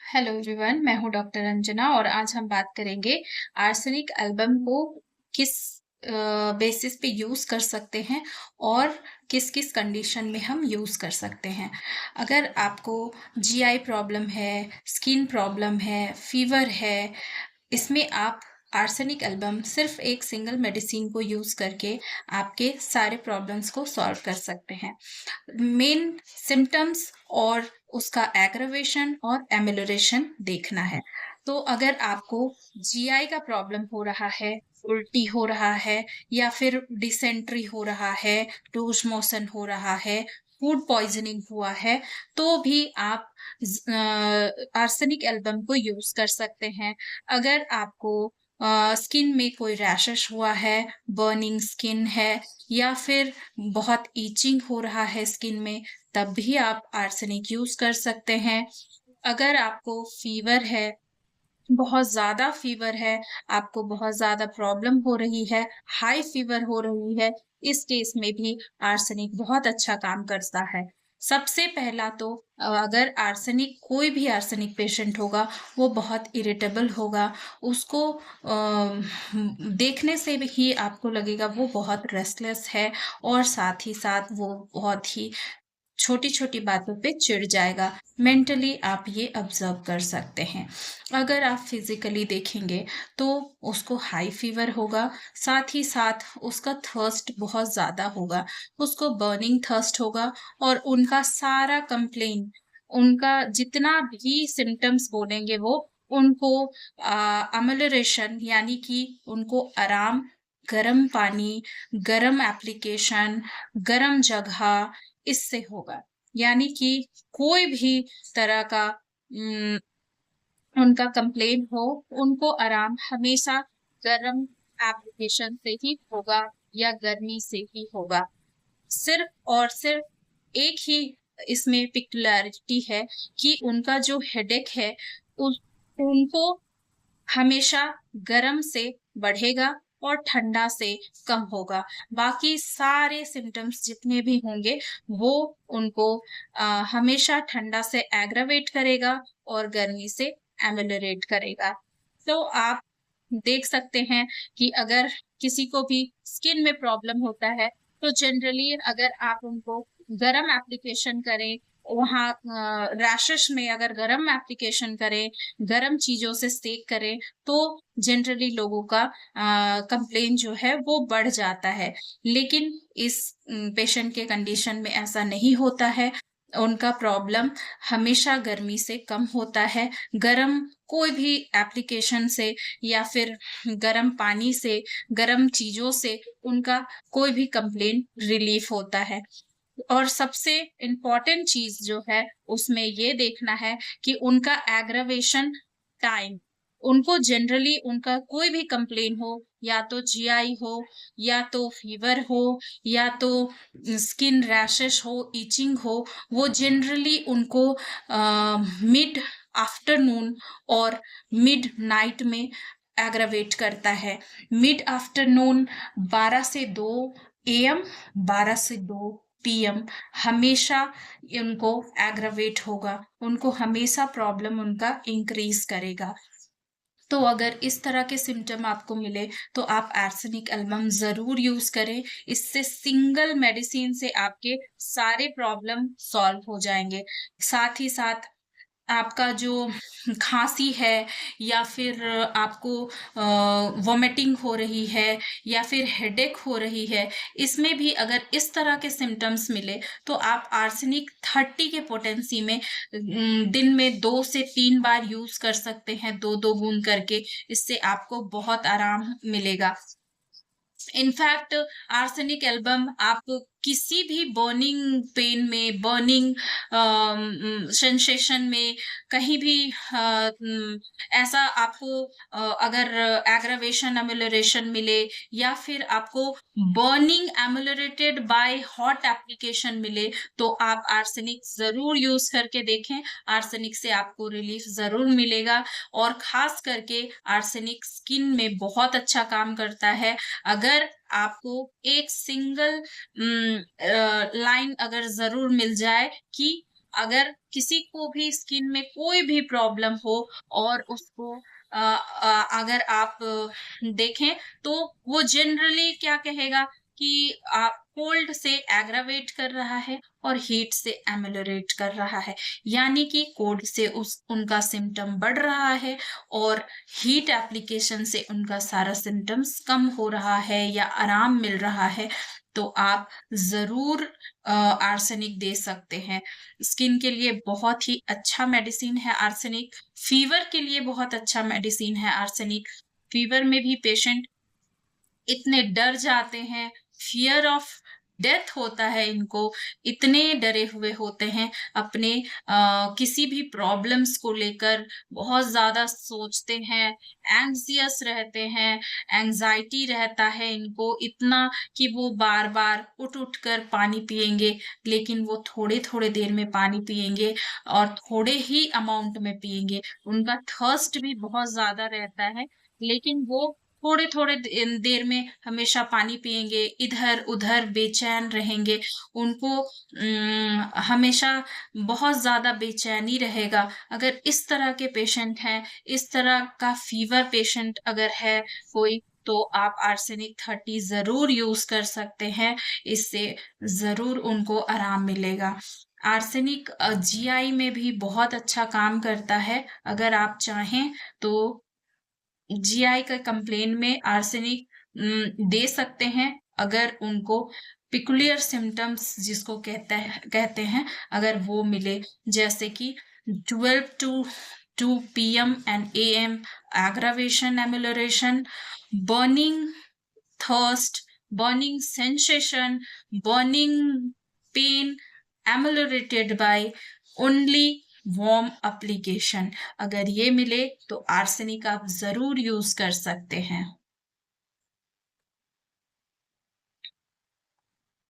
Hello everyone, मैं हूं doctor Anjana और आज हम बात करेंगे आर्सेनिक एल्बम को किस बेसिस पे यूज कर सकते हैं और किस किस कंडीशन में हम यूज कर सकते हैं। अगर आपको जीआई प्रॉब्लम है, स्किन प्रॉब्लम है, फीवर है, इसमें आप आर्सेनिक एल्बम सिर्फ एक सिंगल मेडिसिन को यूज करके आपके सारे प्रॉब्लम्स को सॉल्व कर सकते हैं। मेन सिम्टम्स और उसका एग्रवेशन और एमेलोरेशन देखना है। तो अगर आपको जीआई का प्रॉब्लम हो रहा है, उल्टी हो रहा है या फिर डिसेंट्री हो रहा है, लूज मोशन हो रहा है, फूड पॉइजनिंग हुआ है, तो भी आप आर्सेनिक एल्बम को यूज कर सकते हैं। अगर आपको स्किन में कोई रैशेस हुआ है, बर्निंग स्किन है या फिर बहुत ईचिंग हो रहा है स्किन में, तब भी आप आर्सेनिक यूज कर सकते हैं। अगर आपको फीवर है, बहुत ज़्यादा फीवर है, आपको बहुत ज़्यादा प्रॉब्लम हो रही है, हाई फीवर हो रही है, इस केस में भी आर्सेनिक बहुत अच्छा काम करता है। सबसे पहला तो अगर आर्सेनिक कोई भी आर्सेनिक पेशेंट होगा, वो बहुत इरिटेबल होगा, उसको देखने से भी ही आपको लगेगा वो बहुत रेस्टलेस है और साथ ही साथ वो बहुत ही छोटी-छोटी बातों पे चिढ़ जाएगा। मेंटली आप ये ऑब्जर्व कर सकते हैं। अगर आप फिज़िकली देखेंगे तो उसको हाई फ़ीवर होगा, साथ ही साथ उसका थर्स्ट बहुत ज़्यादा होगा, उसको बर्निंग थर्स्ट होगा और उनका सारा कंप्लेन, उनका जितना भी सिम्पटम्स बोलेंगे वो, उनको अमेलिोरेशन यानी कि उनको आराम, गर्म पानी, गर्म एप्लीकेशन, गर्म जगह, इससे होगा। यानी कि कोई भी तरह का उनका कंप्लेन हो, उनको आराम हमेशा गर्म एप्लीकेशन से ही होगा या गर्मी से ही होगा। सिर्फ और सिर्फ एक ही इसमें पिक्युलैरिटी है कि उनका जो हेडेक है, उस उनको हमेशा गर्म से बढ़ेगा और ठंडा से कम होगा। बाकी सारे सिम्पटम्स जितने भी होंगे वो उनको हमेशा ठंडा से एग्रावेट करेगा और गर्मी से एमेलियोरेट करेगा। तो आप देख सकते हैं कि अगर किसी को भी स्किन में प्रॉब्लम होता है, तो जनरली अगर आप उनको गरम एप्लीकेशन करें, वहाँ रैशेस में अगर गरम एप्लीकेशन करें, गरम चीज़ों से सेक करें, तो जनरली लोगों का कंप्लेन जो है वो बढ़ जाता है। लेकिन इस पेशेंट के कंडीशन में ऐसा नहीं होता है। उनका प्रॉब्लम हमेशा गर्मी से कम होता है। गरम कोई भी एप्लीकेशन से या फिर गरम पानी से, गरम चीज़ों से उनका कोई भी कंप्लेन रिलीफ होता है। और सबसे इम्पोर्टेंट चीज़ जो है उसमें ये देखना है कि उनका एग्रावेशन टाइम, उनको जनरली उनका कोई भी कंप्लेन हो, या तो जीआई हो, या तो फीवर हो, या तो स्किन रैशेस हो, इचिंग हो, वो जनरली उनको मिड आफ्टरनून और मिड नाइट में एग्रावेट करता है। मिड आफ्टरनून 12 से 2 एएम, 12 से 2 पीएम हमेशा उनको एग्रावेट होगा, उनको हमेशा प्रॉब्लम उनका इंक्रीज करेगा। तो अगर इस तरह के सिम्टम आपको मिले तो आप आर्सेनिक एल्बम ज़रूर यूज़ करें। इससे सिंगल मेडिसिन से आपके सारे प्रॉब्लम सॉल्व हो जाएँगे। साथ ही साथ आपका जो खाँसी है या फिर आपको वॉमिटिंग हो रही है या फिर हेडेक हो रही है, इसमें भी अगर इस तरह के सिम्पटम्स मिले तो आप आर्सेनिक 30 के पोटेंसी में दिन में 2 से 3 बार यूज़ कर सकते हैं, 2-2 बूंद करके। इससे आपको बहुत आराम मिलेगा। इनफैक्ट आर्सेनिक एल्बम आप किसी भी बर्निंग पेन में, बर्निंग सेंसेशन में, कहीं भी ऐसा आपको अगर एग्रावेशन एमेलियोरेशन मिले या फिर आपको बर्निंग एमेलियोरेटेड बाय हॉट एप्लीकेशन मिले, तो आप आर्सेनिक ज़रूर यूज़ करके देखें। आर्सेनिक से आपको रिलीफ ज़रूर मिलेगा और ख़ास करके आर्सेनिक स्किन में बहुत अच्छा काम करता है। अगर आपको एक सिंगल लाइन अगर ज़रूर मिल जाए कि अगर किसी को भी स्किन में कोई भी प्रॉब्लम हो और उसको अगर आप देखें तो वो जनरली क्या कहेगा कि कोल्ड से एग्रावेट कर रहा है और हीट से एमेलियोरेट कर रहा है, यानी कि कोल्ड से उस उनका सिम्टम बढ़ रहा है और हीट एप्लीकेशन से उनका सारा सिम्टम्स कम हो रहा है या आराम मिल रहा है। तो आप जरूर आर्सेनिक दे सकते हैं। स्किन के लिए बहुत ही अच्छा मेडिसिन है आर्सेनिक। फीवर के लिए बहुत अच्छा मेडिसिन है आर्सेनिक। फीवर में भी पेशेंट इतने डर जाते हैं, फियर ऑफ डेथ होता है इनको, इतने डरे हुए होते हैं अपने किसी भी प्रॉब्लम्स को लेकर, बहुत ज्यादा सोचते हैं, एंग्जियस रहते हैं, एंजाइटी रहता है इनको इतना कि वो बार बार उठ उठ कर पानी पिएंगे, लेकिन वो थोड़े थोड़े देर में पानी पिएंगे और थोड़े ही अमाउंट में पिएंगे। उनका थर्स्ट भी बहुत ज्यादा रहता है, लेकिन वो थोड़े-थोड़े देर में हमेशा पानी पिएँगे, इधर-उधर बेचैन रहेंगे, उनको हमेशा बहुत ज़्यादा बेचैनी रहेगा। अगर इस तरह के पेशेंट हैं, इस तरह का फीवर पेशेंट अगर है कोई, तो आप आर्सेनिक 30 ज़रूर यूज़ कर सकते हैं, इससे ज़रूर उनको आराम मिलेगा। आर्सेनिक जीआई में भी बहुत अच्छा काम करता है, अगर आप चाहें तो जीआई का कंप्लेन में आर्सेनिक दे सकते हैं, अगर उनको पिकुलियर सिम्टम्स जिसको कहते हैं, अगर वो मिले, जैसे कि 12 to 2 PM and AM aggravation amelioration, burning thirst, burning sensation, burning pain ameliorated by only warm application. अगर ये मिले तो आर्सेनिक आप जरूर यूज कर सकते हैं।